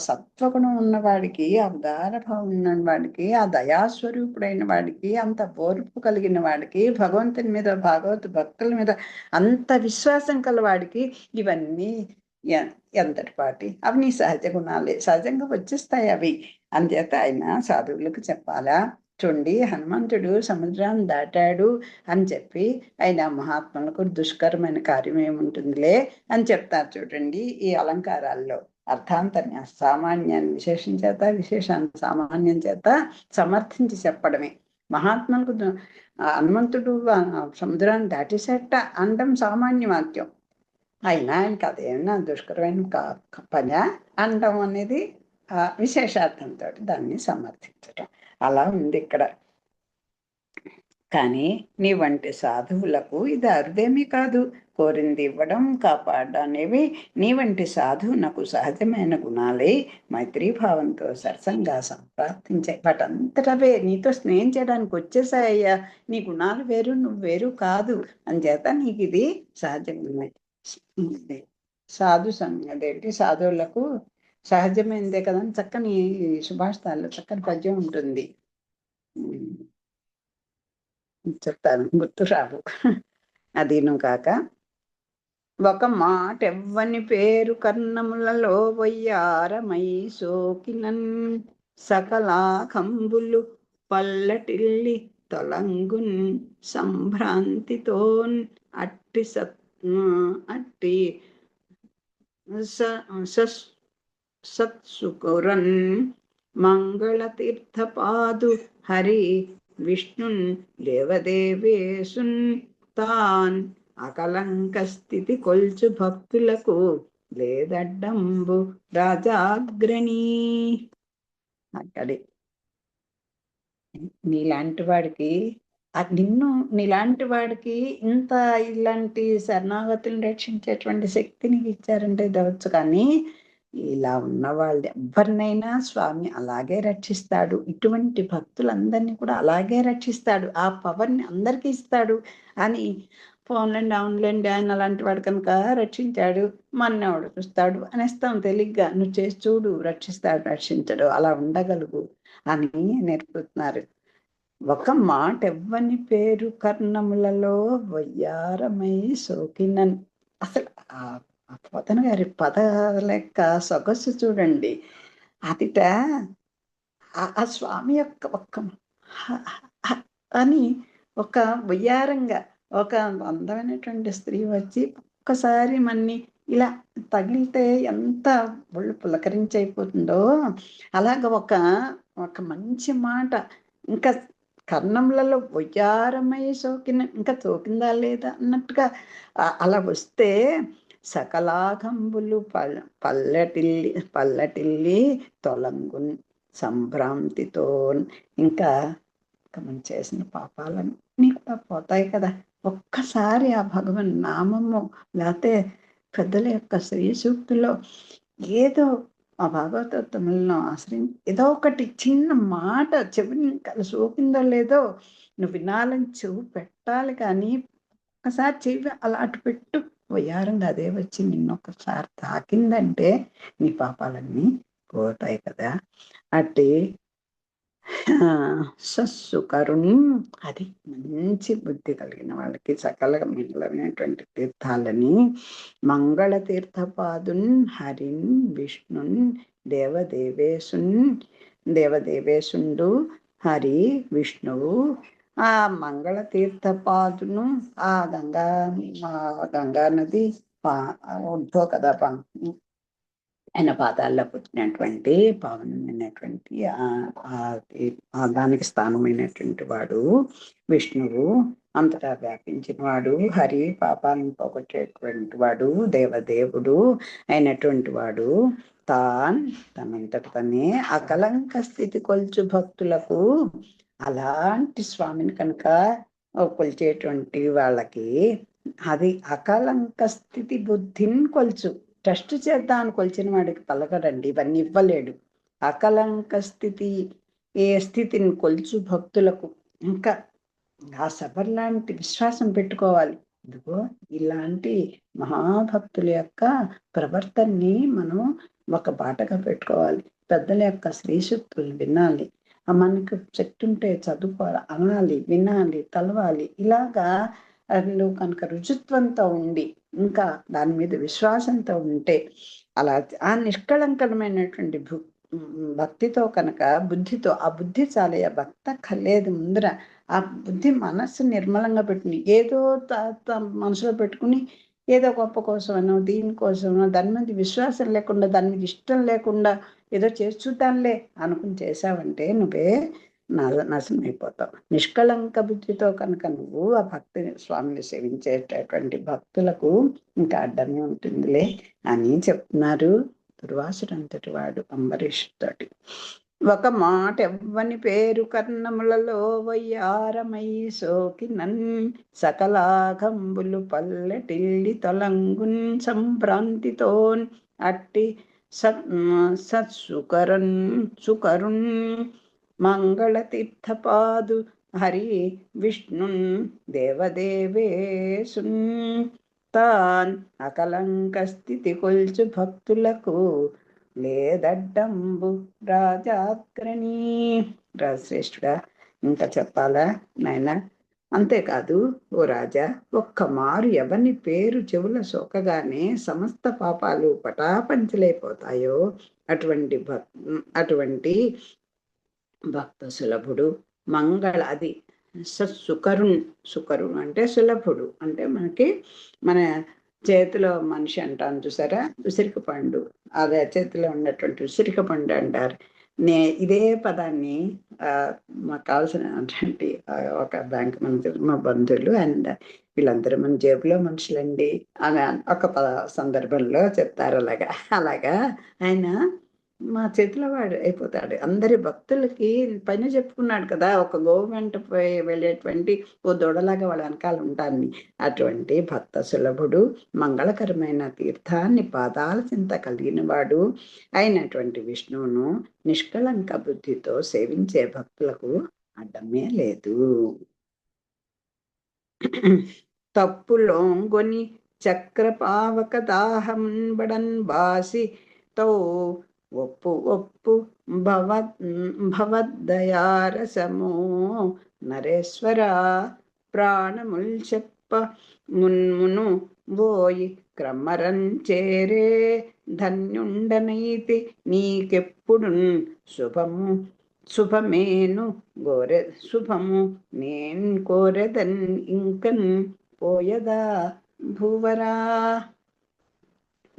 సత్వగుణం ఉన్నవాడికి, ఆ ఉదార భావం ఉన్నవాడికి, ఆ దయాస్వరూపుడైన వాడికి, అంత ఓర్పు కలిగిన వాడికి, భగవంతుని మీద భాగవత భక్తుల మీద అంత విశ్వాసం కలవాడికి ఇవన్నీ ఎంతటి పాటి? అవి నీ సహజ గుణాలే, సహజంగా వచ్చేస్తాయి అవి. అందుచేత ఆయన సాధువులకు చెప్పాలా? చూడండి, హనుమంతుడు సముద్రాన్ని దాటాడు అని చెప్పి ఆయన మహాత్ములకు దుష్కరమైన కార్యం ఏముంటుందిలే అని చెప్తారు. చూడండి, ఈ అలంకారాల్లో అర్థాంతర్య సామాన్యాన్ని విశేషం చేత, విశేషాన్ని సామాన్యం చేత సమర్థించి చెప్పడమే. మహాత్ములకు హనుమంతుడు సముద్రాన్ని దాటేసేట అనడం సామాన్య వాక్యం. అయినా ఆయనకి అదేమన్నా దుష్కరమైన పని అనడం అనేది విశేషార్థంతో దాన్ని సమర్థించటం. అలా ఉంది ఇక్కడ. కానీ నీ వంటి సాధువులకు ఇది అరుదేమీ కాదు. కోరింది ఇవ్వడం, కాపాడడం అనేవి నీ వంటి సాధువునకు సహజమైన గుణాలే. మైత్రీభావంతో సరసంగా సంప్రాప్తించాయి. వాటంతటవే నీతో స్నేహం చేయడానికి వచ్చేసాయ్యా. నీ గుణాలు వేరు, నువ్వు వేరు కాదు. అంచేత నీకు ఇది సహజమే. అదేంటి, సాధువులకు సహజమైనదే కదా అని చక్కని సుభాషితాల్లో చక్కని పద్యం ఉంటుంది. చెప్తాను, గుర్తు రాదు. అదీను కాక, ఒక మాట ఎవ్వని పేరు కర్ణములలో వయ్యారమై సోకినన్ సకలాకంబులు పల్లటిల్లి తొలంగున్ సంభ్రాంతితోన్ అట్టి సత్సుకురన్ మంగళతీర్థపాదు హరి విష్ణున్ దేవదేవేశున్ తాన్ అకలంక స్థితి కొల్చు భక్తులకు లేదడ్డంబు రాజాగ్రణి. అక్కడి నీలాంటి వాడికి, నీలాంటి వాడికి ఇంత ఇలాంటి శరణాగతులను రక్షించేటువంటి శక్తిని ఇచ్చారంటే ఇదవచ్చు. కానీ ఇలా ఉన్న వాళ్ళు ఎవరినైనా స్వామి అలాగే రక్షిస్తాడు. ఇటువంటి భక్తులందరినీ కూడా అలాగే రక్షిస్తాడు. ఆ పవర్ని అందరికీ ఇస్తాడు అని పోన్లేండి, అవునులేండి, ఆయన అలాంటి వాడు కనుక రక్షించాడు, మన్నెవడు చూస్తాడు అనేస్తాం తెలిగ్గా. నువ్వు చేసి చూడు, రక్షిస్తాడు, రక్షించడు, అలా ఉండగలుగు అని నేర్పుతున్నారు. ఒక మాట ఎవ్వని పేరు కర్ణములలో వయ్యారమై సోకినన్. అసలు ఆ పోతన గారి పద లెక్క సొగసు చూడండి. అదిట ఆ స్వామి యొక్క ఒక్క అని ఒక వయ్యారంగా ఒక అందమైనటువంటి స్త్రీ వచ్చి ఒక్కసారి మన్ని ఇలా తగిలితే ఎంత ఒళ్ళు పులకరించైపోతుందో, అలాగ ఒక మంచి మాట ఇంకా కర్ణంలలో వయ్యారమై సోకిన, ఇంకా సోకిందా లేదా అన్నట్టుగా అలా వస్తే సకలాకంబులు పల్లటిల్లి తొలంగున్ సంభ్రాంతితో, ఇంకా మనం చేసిన పాపాలన్నీ కూడా పోతాయి కదా. ఒక్కసారి ఆ భగవన్ నామము లేకపోతే పెద్దల యొక్క శ్రీ సూక్తిలో ఏదో ఆ భాగవతత్వంలో ఏదో ఒకటి చిన్న మాట చెవిని సోకిందో లేదో నువ్వు వినాలని చెవు పెట్టాలి. కానీ ఒకసారి చెవి అలా అటు పెట్టు, వయ్యారంగా అదే వచ్చి నిన్నొకసారి తాకిందంటే నీ పాపాలన్నీ పోతాయి కదా. అట్టి సస్సుకరుణ్, అది మంచి బుద్ధి కలిగిన వాళ్ళకి సకల మిగిలినటువంటి తీర్థాలని, మంగళ తీర్థపాదున్ హరిన్ విష్ణున్ దేవదేవేశుండు, హరి విష్ణువు ఆ మంగళ తీర్థపాదును ఆ గంగా నది ఉద్భవ కదా ఆయన పాదాల్లో పుట్టినటువంటి పావనమైనటువంటి దానికి స్థానమైనటువంటి వాడు విష్ణువు, అంతటా వ్యాపించిన వాడు, హరి పాపాలను పోగొట్టేటువంటి వాడు, దేవదేవుడు అయినటువంటి వాడు తనంతట తనే అకలంక స్థితి కొల్చు భక్తులకు అలాంటి స్వామిని కనుక కొలిచేటువంటి వాళ్ళకి అది అకలంక స్థితి బుద్ధిని కొల్చు. టెస్ట్ చేద్దామని కొలిచిన వాడికి పలకడండి, ఇవన్నీ ఇవ్వలేడు. అకలంక స్థితి ఏ స్థితిని కొలుచు భక్తులకు ఇంకా ఆ సబర్ లాంటి విశ్వాసం పెట్టుకోవాలి. ఇదిగో ఇలాంటి మహాభక్తుల యొక్క ప్రవర్తనని మనం ఒక బాటగా పెట్టుకోవాలి. పెద్దల యొక్క శ్రీసూక్తులు వినాలి, మనకు శక్తి ఉంటే చదువుకోవాలి, అనాలి, వినాలి, తలవాలి. ఇలాగా అందులో కనుక రుజుత్వంతో ఉండి ఇంకా దాని మీద విశ్వాసంతో ఉంటే అలా ఆ నిష్కళంకమైనటువంటి భక్తితో కనుక బుద్ధితో, ఆ బుద్ధి చాలే, ఆ భక్త కలేదు ముందర ఆ బుద్ధి మనస్సు నిర్మలంగా పెట్టుకుని ఏదో మనసులో పెట్టుకుని ఏదో గొప్ప కోసమనో దీనికోసమో దాని మీద విశ్వాసం లేకుండా దాని మీద ఇష్టం లేకుండా ఏదో చేసి చూద్దాంలే అనుకుని చేసావంటే నువ్వే నాశనం అయిపోతావు. నిష్కళంక బుద్ధితో కనుక నువ్వు ఆ భక్తి స్వామిని సేవించేటటువంటి భక్తులకు ఇంకా అడ్డమే ఉంటుందిలే అని చెప్తున్నారు దుర్వాసుడు అంతటి వాడు అంబరీష్ తోటి. ఒక మాట ఎవ్వని పేరు కర్ణములలో వయ్యారమై సోకినన్ సకలాఘంబులు పల్లెటిల్లి తొలంగున్ సంభ్రాంతితోన్ అట్టి సత్సుకరున్ మంగళ తీర్థపాదు హరి విష్ణున్ దేవదేవేశున్ తాన్ అకలంక స్థితి కొల్చు భక్తులకు లేదడ్డంబు రాజాగ్రణి. రాజశ్రేష్ఠుడా, ఇంకా చెప్పాలా నాయన? అంతేకాదు ఓ రాజా, ఒక్క మారు ఎవని పేరు చెవుల సోకగానే సమస్త పాపాలు పటాపంచలైపోతాయో అటువంటి భక్త సులభుడు మంగళ అది సుకరుణ్ అంటే సులభుడు అంటే మనకి మన చేతిలో మనిషి అంటాను చూసారా, ఉసిరిక పండు, అదే చేతిలో ఉన్నటువంటి ఉసిరిక పండు అంటారు. ఇదే పదాన్ని మాకు కావాల్సినటువంటి ఒక బ్యాంక్ మేనేజర్ మా బంధువులు అండ్ వీళ్ళందరూ మన జేబులో మనుషులండి అని ఒక సందర్భంలో చెప్తారు. అలాగా ఆయన మా చేతిలో వాడు అయిపోతాడు. అందరి భక్తులకి పైన చెప్పుకున్నాడు కదా, ఒక గోవు వెంట వెళ్ళేటువంటి ఓ దొడలాగా వాళ్ళ వెనకాల ఉంటాన్ని. అటువంటి భక్త సులభుడు మంగళకరమైన తీర్థాన్ని పాదాల చింత కలిగిన వాడు అయినటువంటి విష్ణువును నిష్కళంక బుద్ధితో సేవించే భక్తులకు అడ్డమే లేదు. తప్పులోంగొని చక్రపావక దాహంబడన్ బాసి తో ఒప్పు భవద్దయారసమో నరేశ్వర ప్రాణముల్ చెప్ప మున్మును బోయి క్రమరం చేరే ధన్యుండనైతి నీకెప్పుడు శుభమేను శుభము నేను కోరెదన్ ఇంకన్ పోయదా భూవరా.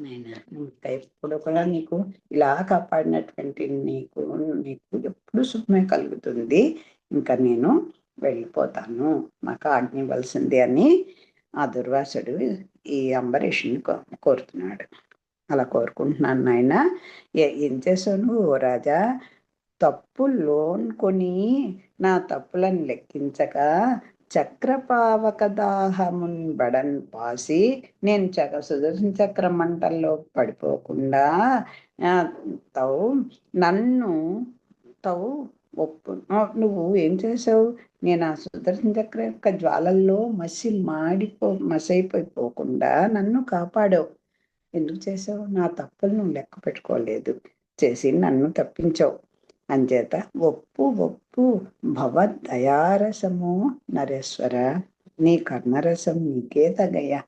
నేను ఇంకా ఎప్పుడు కూడా నీకు ఇలా కాపాడినటువంటి నీకు ఎప్పుడు శుభమే కలుగుతుంది, ఇంకా నేను వెళ్ళిపోతాను, మాకు ఆజ్ఞ ఇవ్వాల్సింది అని ఆ దుర్వాసుడు ఈ అంబరీషుని కోరుతున్నాడు. అలా కోరుకుంటున్నాను నాయన. ఏం చేసావు నువ్వు రాజా? తప్పులోన్కొని నా తప్పులను లెక్కించక చక్రపావక దాహమున్ బడన్ పాసి నేను సుదర్శన చక్ర మంటల్లో పడిపోకుండా నువ్వు ఏం చేసావు? నేను ఆ సుదర్శన చక్ర యొక్క జ్వాలల్లో మసైపోకుండా నన్ను కాపాడావు. ఎందుకు చేసావు? నా తప్పులు నువ్వు లెక్క పెట్టుకోలేదు, చేసి నన్ను తప్పించావు. అంచేత ఒప్పు భవద్దయారసము నరేశ్వర, నీ కర్ణరసం నీకే తగయ్యా.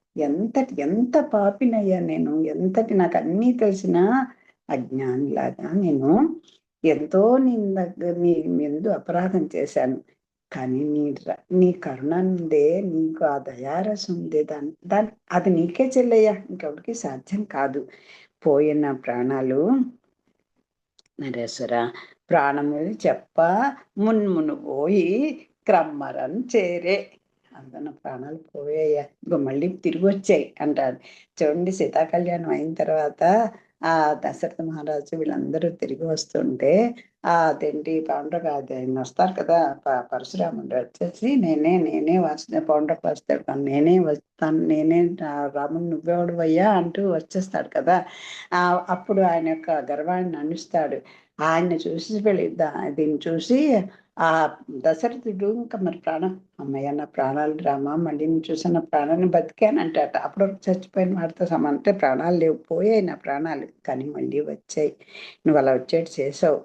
ఎంత పాపినయ్యా నేను, ఎంతటి నాకు అన్నీ తెలిసిన అజ్ఞానిలాగా నేను ఎంతో నీ ఎందు అపరాధం చేశాను. కానీ నీ కరుణ ఉందే, నీకు ఆ దయారసం ఉందే, దాని అది నీకే చెల్లయ్యా, ఇంకెవరికి సాధ్యం కాదు. పోయిన ప్రాణాలు నరేశ్వర ప్రాణములు చెప్ప మున్మును పోయి క్రమ్మరన్ చేరే. అందన ప్రాణాలు పోయాయ్యా, ఇంకో మళ్ళీ తిరిగి వచ్చాయి అంటారు. చూడండి, సీతాకళ్యాణం అయిన తర్వాత ఆ దశరథ మహారాజు వీళ్ళందరూ తిరిగి వస్తుంటే అదేంటి పౌండ్రక ఆయన వస్తారు కదా, పరశురాముడు వచ్చేసి నేనే పౌండ్రక వస్తాడు, నేనే వస్తాను, నేనే రాముడు నువ్వెవడు అయ్యా అంటూ వచ్చేస్తాడు కదా. అప్పుడు ఆయన యొక్క గర్వాన్ని అనుస్తాడు. ఆయన్ని చూసి దీన్ని చూసి ఆ దశరథుడు ఇంకా మరి అమ్మయ్య నా ప్రాణాలు రామా, మళ్ళీ నేను చూసిన ప్రాణాన్ని బతికాను అంటాట. అప్పుడు చచ్చిపోయిన వాడితో సమానం, అంటే ప్రాణాలు లేవు, పోయాయి నా ప్రాణాలు, కానీ మళ్ళీ వచ్చాయి, నువ్వు అలా వచ్చేటి చేసావు.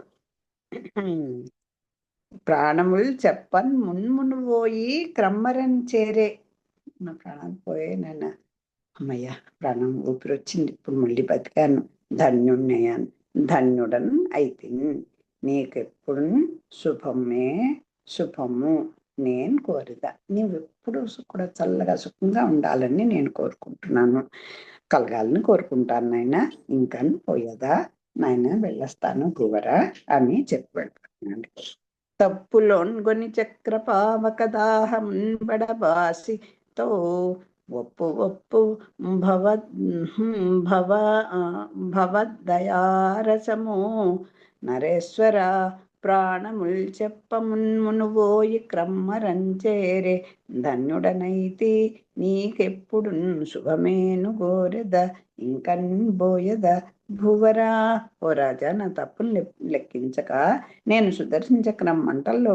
ప్రాణములు చెప్పన్ మున్మును పోయి క్రమ్మరని చేరే. నా ప్రాణాలు పోయాయి నాన్న, అమ్మయ్య ప్రాణం ఊపిరి వచ్చింది, ఇప్పుడు మళ్ళీ బతికాను, ధన్యుణ్ణయ్యాను, ధన్యుడన్ అయితే నీకెప్పుడు శుభమే శుభము నేను కోరిదా. నీవెప్పుడు కూడా చల్లగా సుఖంగా ఉండాలని నేను కోరుకుంటున్నాను, కలగాలని కోరుకుంటాను నాయన, ఇంకా పోయేదా నాయన, వెళ్ళొస్తాను గువరా అని చెప్పాడు. తప్పులోన్గొని చక్రపావక దాహం బడబాసి తో ఒప్పు ఒప్పు భవదయారసము నరేశ్వర ప్రాణముల్ చెప్పమున్మును పోయి క్రమ్మరంచేరే. ధన్యుడనైతి నీకెప్పుడు శుభమేను గోరెద, ఇంకన్ బోయద భూవరా. ఓ రాజా, నా తప్పులు లెక్కించక నేను సుదర్శన చక్రం మంటల్లో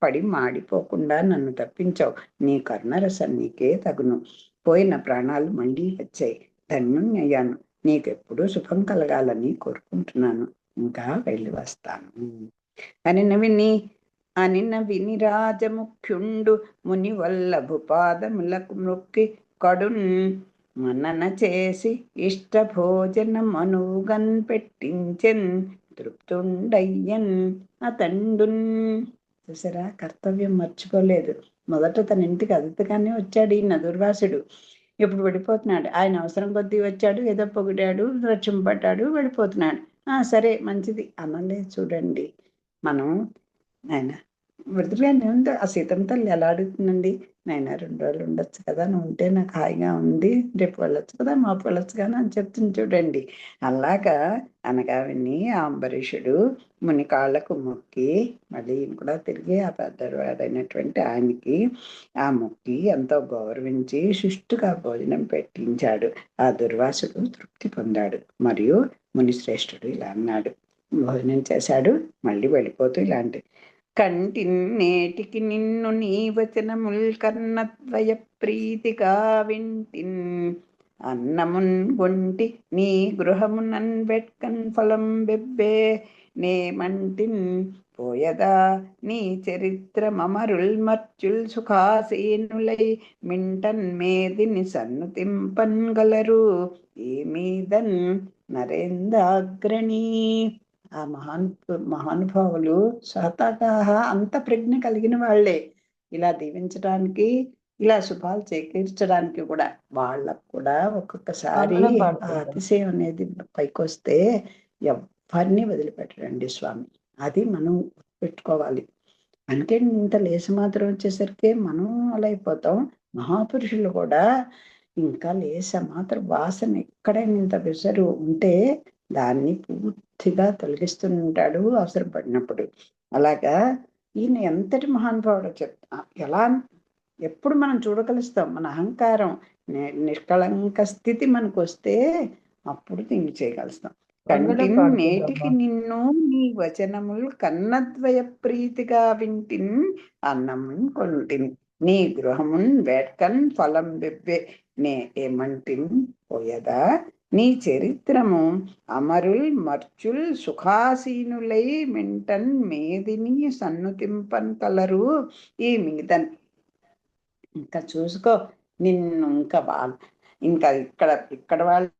పడి మాడిపోకుండా నన్ను తప్పించావు. నీ కరుణరసం నీకే తగును. పోయిన ప్రాణాలు మళ్ళీ వచ్చాయి, ధన్యుణ్ణయ్యాను, నీకెప్పుడు శుభం కలగాలని కోరుకుంటున్నాను, ఇంకా వెళ్ళి వస్తాను అనిన విని రాజముఖ్యుండు ముని వల్లభు పాదములకు మొక్కి కడున్ మనన చేసి ఇష్ట భోజన మనుగన్ పెట్టించెన్ తృప్తుండయ్యన్ అతండున్. చూసారా, కర్తవ్యం మర్చిపోలేదు. మొదట తన ఇంటికి అతిథిగానే వచ్చాడు ఈ దుర్వాసుడు, ఇప్పుడు వెళ్ళిపోతున్నాడు. ఆయన అవసరం కొద్దీ వచ్చాడు, ఏదో పొగిడాడు, రక్షింపడ్డాడు, వెళ్ళిపోతున్నాడు. సరే మంచిది అనలే. చూడండి, మనం ఆయన వృద్ధుగానే ఉంది. ఆ సీతమ్మ తల్లి ఎలా అడుగుతుందండి, నాయన 2 రోజులు ఉండొచ్చు కదా, నువ్వు ఉంటే నాకు హాయిగా ఉంది, రేపు వెళ్ళొచ్చు కదా, మాపు వెళ్ళొచ్చు కదా అని చెప్తుంది. చూడండి, అలాగా అనగా విని ఆ అంబరీషుడు ముని కాళ్ళకు మొక్కి మళ్ళీ కూడా తిరిగి ఆ పెద్దవాడైనటువంటి ఆయనకి ఆ మొక్కి ఎంతో గౌరవించి సుష్టుగా భోజనం పెట్టించాడు. ఆ దుర్వాసుడు తృప్తి పొందాడు. మరియు ముని శ్రేష్ఠుడు ఇలా అన్నాడు, భోజనం చేశాడు, మళ్ళీ వెళ్ళిపోతూ ఇలాంటి కంటిన్నేటికి నిన్ను నీ వచనముల్ కర్ణద్వయ ప్రీతిగా వింటిన్, అన్నమున్ వంటి నీ గృహమునన్ వెట్కన్ ఫలం బెబ్బే నేమంటిన్ పోయదా నీ చరిత్ర మమరుల్ మర్చుల్ సుఖాసీనులై మింటన్ మేదిని సన్నుతింపన్ గలరు ఈ మీదన్ నరేంద్రాగ్రణి. ఆ మహానుభావులు స్వతహా అంత ప్రజ్ఞ కలిగిన వాళ్లే. ఇలా దీవించడానికి, ఇలా శుభాలు చేకూర్చడానికి కూడా వాళ్ళకు కూడా ఒక్కొక్కసారి ఆ అతిశయం అనేది పైకొస్తే ఎవరిని వదిలిపెట్టరండి స్వామి. అది మనం పెట్టుకోవాలి. అంటే ఇంత లేసి మాత్రం వచ్చేసరికి మనం అలా అయిపోతాం. మహాపురుషులు కూడా ఇంకా లేస మాత్రం వాసన ఎక్కడైనా ఇంత విసరు ఉంటే దాన్ని పూర్తిగా తొలగిస్తుంటాడు అవసరపడినప్పుడు. అలాగా ఈయన ఎంతటి మహానుభావుడు ఎలా ఎప్పుడు మనం చూడగలుస్తాం. మన అహంకారం నిష్కళంక స్థితి మనకు వస్తే అప్పుడు దీన్ని చేయగలుస్తాం. కంటిన్ నేటికి నిన్ను నీ వచనములు కన్నద్వయ ప్రీతిగా వింటిన్, అన్నమున్ కొంటిన్ నీ గృహమున్ వేట్కన్ ఫలం బెబ్బే నే ఏమంటిన్ పోయదా నీ చరిత్రము అమరుల్ మర్చుల్ సుఖాసీనులై మింటన్ మేదిని సన్నుతింపన్ కలరు ఈ మీదన్. ఇంకా చూసుకో, నిన్ను ఇంకా ఇక్కడ వాళ్ళు